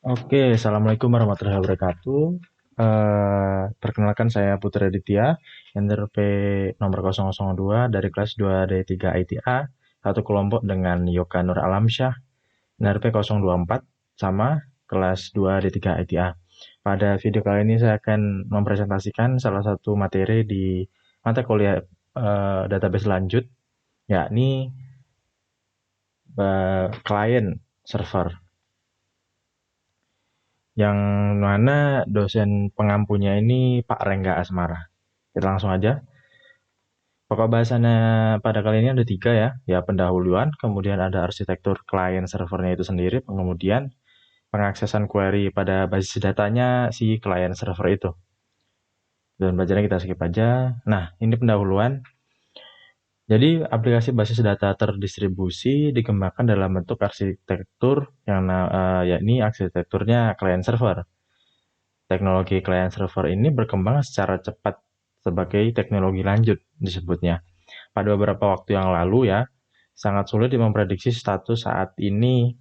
Oke, Assalamualaikum warahmatullahi wabarakatuh. Perkenalkan saya Putra Aditya, NRP nomor 002 dari kelas 2D3 ITA, satu kelompok dengan Yoga Nur Alamsyah, NRP 024, sama kelas 2D3 ITA. Pada video kali ini saya akan mempresentasikan salah satu materi di mata kuliah database lanjut, yakni klien server. Yang mana dosen pengampunya ini Pak Rengga Asmara. Kita langsung aja. Pokok bahasannya pada kali ini ada tiga ya. Ya pendahuluan, kemudian ada arsitektur klien servernya itu sendiri, kemudian pengaksesan query pada basis datanya si klien server itu. Dan belajarnya kita skip aja. Nah, ini pendahuluan. Jadi, aplikasi basis data terdistribusi dikembangkan dalam bentuk arsitektur yakni arsitekturnya klien server. Teknologi client server ini berkembang secara cepat sebagai teknologi lanjut disebutnya. Pada beberapa waktu yang lalu ya, sangat sulit memprediksi status saat ini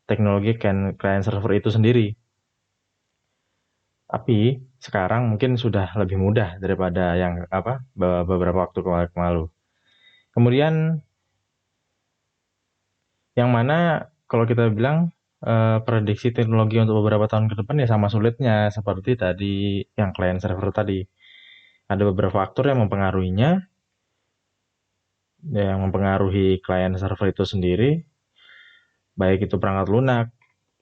teknologi client server itu sendiri. Tapi sekarang mungkin sudah lebih mudah daripada yang beberapa waktu lalu. Kemudian yang mana kalau kita bilang prediksi teknologi untuk beberapa tahun ke depan ya sama sulitnya seperti tadi yang client server tadi. Ada beberapa faktor yang mempengaruhinya, yang mempengaruhi klien server itu sendiri, baik itu perangkat lunak,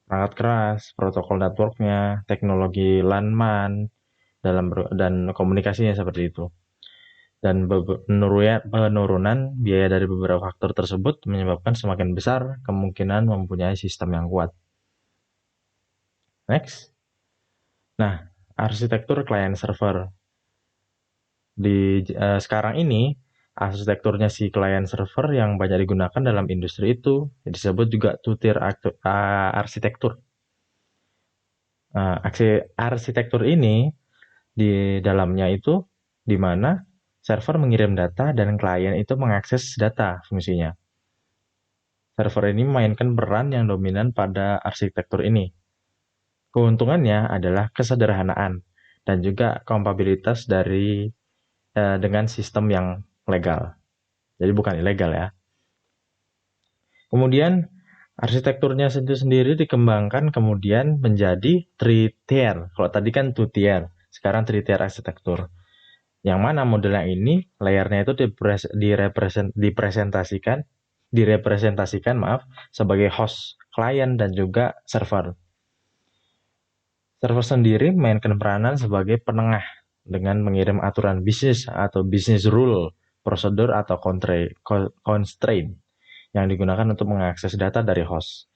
perangkat keras, protokol networknya, teknologi LAN MAN, dan komunikasinya seperti itu. Dan penurunan biaya dari beberapa faktor tersebut menyebabkan semakin besar kemungkinan mempunyai sistem yang kuat. Next. Nah, arsitektur klien server. Sekarang ini, arsitekturnya si client server yang banyak digunakan dalam industri itu disebut juga two-tier arsitektur. Arsitektur ini di dalamnya itu di mana server mengirim data dan klien itu mengakses data fungsinya. Server ini memainkan peran yang dominan pada arsitektur ini. Keuntungannya adalah kesederhanaan dan juga kompatibilitas dengan sistem yang legal. Jadi bukan ilegal ya. Kemudian arsitekturnya itu sendiri dikembangkan kemudian menjadi three-tier. Kalau tadi kan two-tier, sekarang three-tier arsitektur. Yang mana modelnya ini layarnya itu direpresentasikan sebagai host, klien dan juga server. Server sendiri memainkan peranan sebagai penengah dengan mengirim aturan bisnis atau business rule, prosedur atau constraint yang digunakan untuk mengakses data dari host.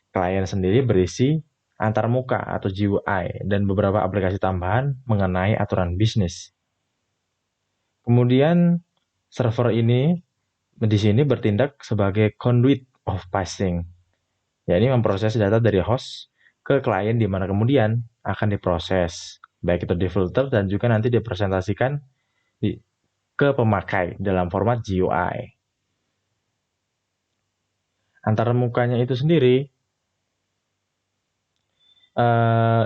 Klien sendiri berisi antarmuka atau GUI dan beberapa aplikasi tambahan mengenai aturan bisnis. Kemudian server ini di sini bertindak sebagai conduit of passing, yakni memproses data dari host ke klien di mana kemudian akan diproses, baik itu difilter dan juga nanti dipresentasikan ke pemakai dalam format GUI. Antarmukanya itu sendiri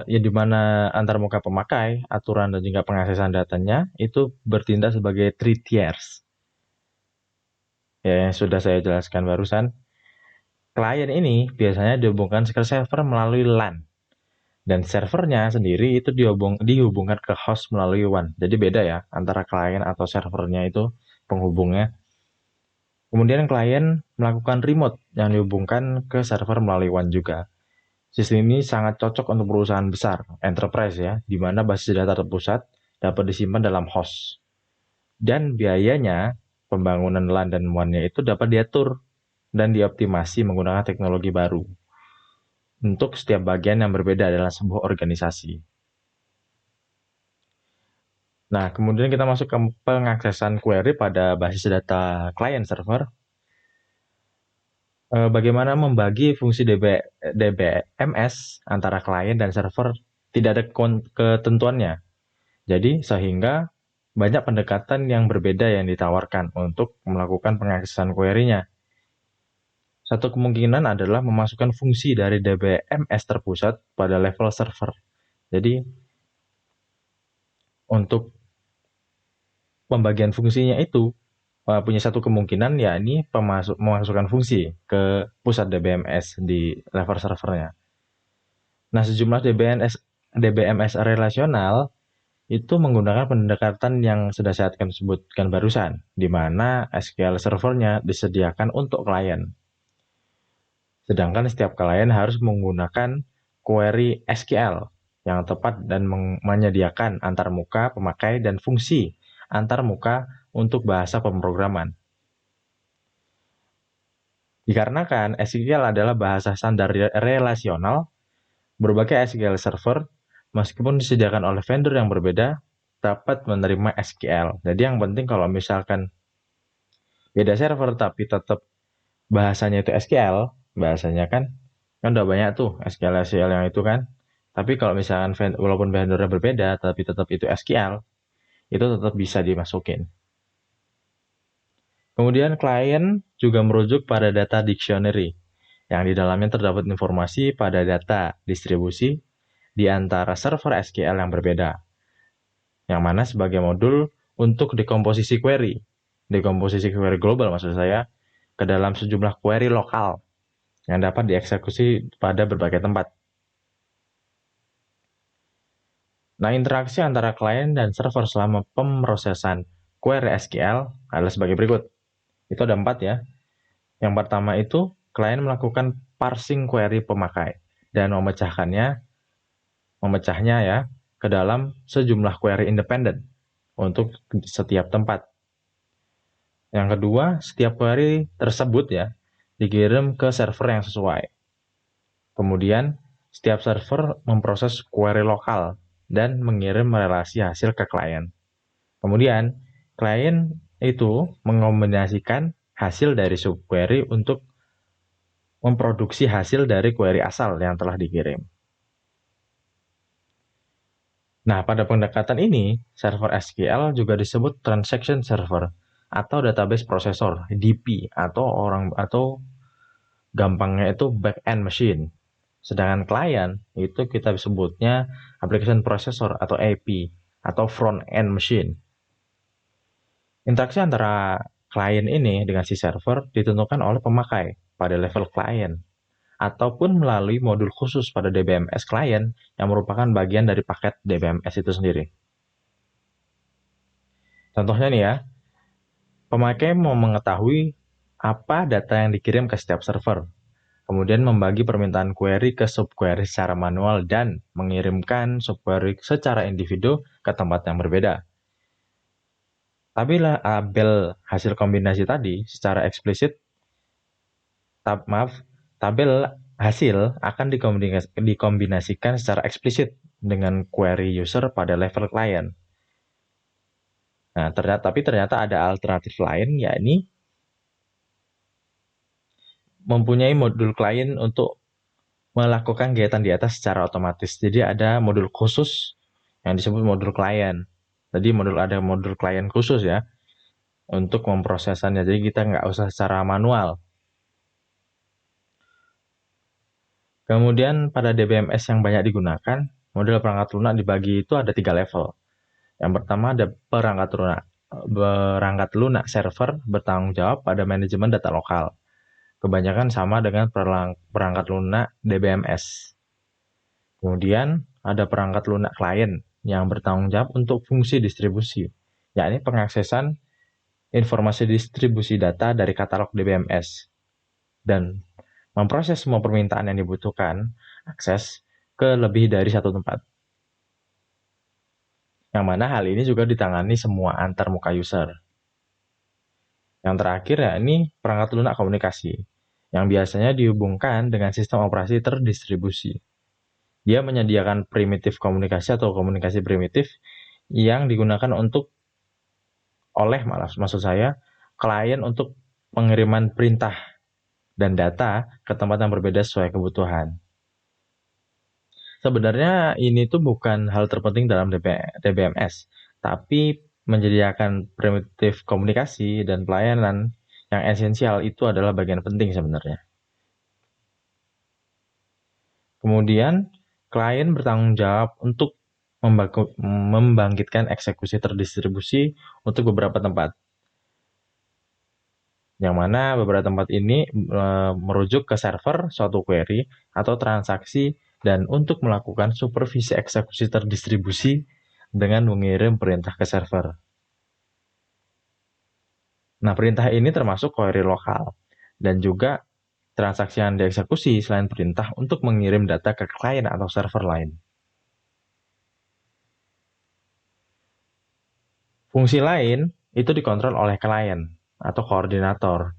ya di mana antarmuka pemakai, aturan dan juga pengaksesan datanya itu bertindak sebagai three tiers. Ya, yang sudah saya jelaskan barusan. Klien ini biasanya dihubungkan ke server melalui LAN. Dan servernya sendiri itu dihubungkan ke host melalui WAN. Jadi beda ya antara klien atau servernya itu penghubungnya. Kemudian klien melakukan remote yang dihubungkan ke server melalui WAN juga. Sistem ini sangat cocok untuk perusahaan besar, enterprise ya, di mana basis data terpusat dapat disimpan dalam host. Dan biayanya, pembangunan LAN dan WAN-nya itu dapat diatur dan dioptimasi menggunakan teknologi baru untuk setiap bagian yang berbeda dalam sebuah organisasi. Nah, kemudian kita masuk ke pengaksesan query pada basis data client server. Bagaimana membagi fungsi DBMS antara klien dan server tidak ada ketentuannya. Jadi sehingga banyak pendekatan yang berbeda yang ditawarkan untuk melakukan pengaksesan query-nya. Satu kemungkinan adalah memasukkan fungsi dari DBMS terpusat pada level server. Jadi untuk pembagian fungsinya itu punya satu kemungkinan, yakni memasukkan fungsi ke pusat DBMS di level servernya. Nah, sejumlah DBMS relasional itu menggunakan pendekatan yang sudah saya sebutkan barusan, di mana SQL servernya disediakan untuk klien. Sedangkan setiap klien harus menggunakan query SQL yang tepat dan menyediakan antarmuka pemakai dan fungsi antarmuka untuk bahasa pemrograman. Dikarenakan SQL adalah bahasa standar relasional, berbagai SQL server, meskipun disediakan oleh vendor yang berbeda, dapat menerima SQL. Jadi yang penting kalau misalkan beda server tapi tetap bahasanya itu SQL, bahasanya kan udah banyak tuh SQL yang itu kan. Tapi kalau misalkan walaupun vendornya berbeda tapi tetap itu SQL, itu tetap bisa dimasukin. Kemudian klien juga merujuk pada data dictionary, yang di dalamnya terdapat informasi pada data distribusi di antara server SQL yang berbeda, yang mana sebagai modul untuk dekomposisi query global maksud saya, ke dalam sejumlah query lokal yang dapat dieksekusi pada berbagai tempat. Nah, interaksi antara klien dan server selama pemrosesan query SQL adalah sebagai berikut. Itu ada 4 ya. Yang pertama itu, klien melakukan parsing query pemakai dan memecahnya ya ke dalam sejumlah query independen untuk setiap tempat. Yang kedua, setiap query tersebut ya dikirim ke server yang sesuai. Kemudian, setiap server memproses query lokal dan mengirim relasi hasil ke klien. Kemudian, klien itu mengombinasikan hasil dari subquery untuk memproduksi hasil dari query asal yang telah dikirim. Nah, pada pendekatan ini, server SQL juga disebut transaction server atau database processor (DP) atau gampangnya itu back-end machine. Sedangkan klien itu kita sebutnya application processor atau AP atau front-end machine. Interaksi antara klien ini dengan si server ditentukan oleh pemakai pada level klien ataupun melalui modul khusus pada DBMS klien yang merupakan bagian dari paket DBMS itu sendiri. Contohnya nih ya, pemakai mau mengetahui apa data yang dikirim ke setiap server, kemudian membagi permintaan query ke subquery secara manual dan mengirimkan subquery secara individu ke tempat yang berbeda. Tapi label hasil kombinasi tadi secara eksplisit, tabel hasil akan dikombinasikan secara eksplisit dengan query user pada level klien. Nah, ternyata ada alternatif lain, yakni mempunyai modul klien untuk melakukan kegiatan di atas secara otomatis. Jadi ada modul khusus yang disebut modul klien. Jadi ada modul klien khusus ya untuk memprosesannya. Jadi kita nggak usah secara manual. Kemudian pada DBMS yang banyak digunakan, model perangkat lunak dibagi itu ada 3 level. Yang pertama ada perangkat lunak server bertanggung jawab pada manajemen data lokal. Kebanyakan sama dengan perangkat lunak DBMS. Kemudian ada perangkat lunak klien yang bertanggung jawab untuk fungsi distribusi, yakni pengaksesan informasi distribusi data dari katalog DBMS dan memproses semua permintaan yang dibutuhkan akses ke lebih dari satu tempat. Yang mana hal ini juga ditangani semua antarmuka user. Yang terakhir ya ini perangkat lunak komunikasi, yang biasanya dihubungkan dengan sistem operasi terdistribusi. Dia menyediakan primitif komunikasi atau komunikasi primitif yang digunakan maksud saya, klien untuk pengiriman perintah dan data ke tempat yang berbeda sesuai kebutuhan. Sebenarnya ini tuh bukan hal terpenting dalam DBMS, tapi menyediakan primitif komunikasi dan pelayanan yang esensial itu adalah bagian penting sebenarnya. Kemudian, klien bertanggung jawab untuk membangkitkan eksekusi terdistribusi untuk beberapa tempat. Yang mana beberapa tempat ini merujuk ke server suatu query atau transaksi dan untuk melakukan supervisi eksekusi terdistribusi dengan mengirim perintah ke server. Nah, perintah ini termasuk query lokal dan juga transaksi yang dieksekusi selain perintah untuk mengirim data ke klien atau server lain. Fungsi lain itu dikontrol oleh klien atau koordinator.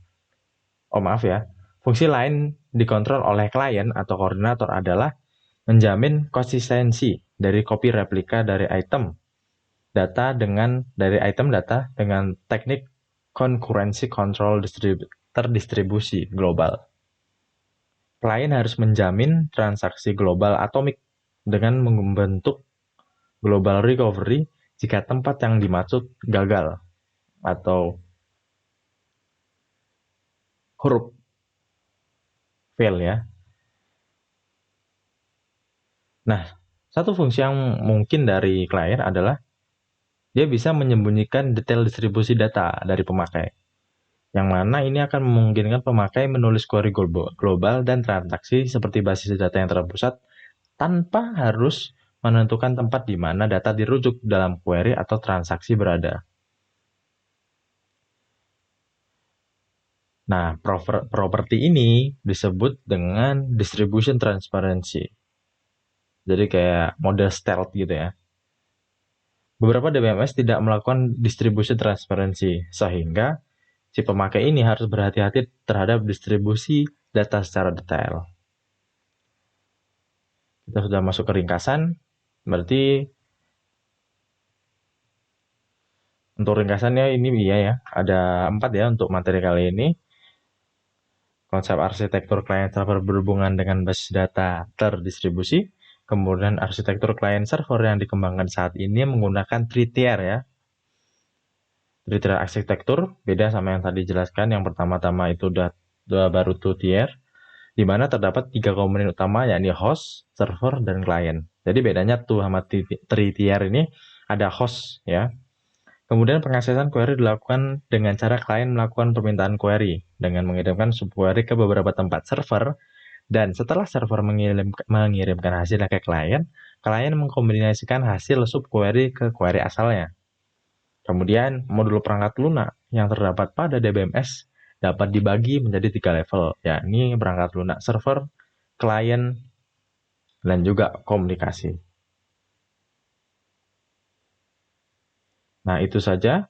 Oh maaf ya, fungsi lain dikontrol oleh klien atau koordinator adalah menjamin konsistensi dari copy replika dari item data dengan teknik concurrency control terdistribusi global. Klien harus menjamin transaksi global atomik dengan membentuk global recovery jika tempat yang dimaksud gagal atau huruf fail ya. Nah, satu fungsi yang mungkin dari klien adalah dia bisa menyembunyikan detail distribusi data dari pemakai. Yang mana ini akan memungkinkan pemakai menulis query global dan transaksi seperti basis data yang terpusat tanpa harus menentukan tempat di mana data dirujuk dalam query atau transaksi berada. Nah, properti ini disebut dengan distribution transparency. Jadi kayak model stealth gitu ya. Beberapa DBMS tidak melakukan distribution transparency, sehingga si pemakai ini harus berhati-hati terhadap distribusi data secara detail. Kita sudah masuk ke ringkasan, berarti untuk ringkasannya ini iya ya, ada 4 ya untuk materi kali ini. Konsep arsitektur client server berhubungan dengan basis data terdistribusi, kemudian arsitektur client server yang dikembangkan saat ini menggunakan 3-tier ya. 3-tier arsitektur beda sama yang tadi dijelaskan. Yang pertama-tama itu baru 2-tier, di mana terdapat 3 komponen utama yakni host, server, dan client. Jadi bedanya 2 sama 3-tier ini ada host ya. Kemudian pengaksesan query dilakukan dengan cara klien melakukan permintaan query dengan mengirimkan subquery ke beberapa tempat server, dan setelah server mengirimkan hasilnya ke klien mengkombinasikan hasil subquery ke query asalnya. Kemudian modul perangkat lunak yang terdapat pada DBMS dapat dibagi menjadi 3 level, yakni perangkat lunak server, klien, dan juga komunikasi. Nah, itu saja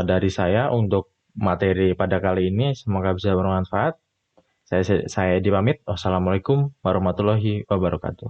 dari saya untuk materi pada kali ini. Semoga bisa bermanfaat. Saya dipamit. Wassalamualaikum warahmatullahi wabarakatuh.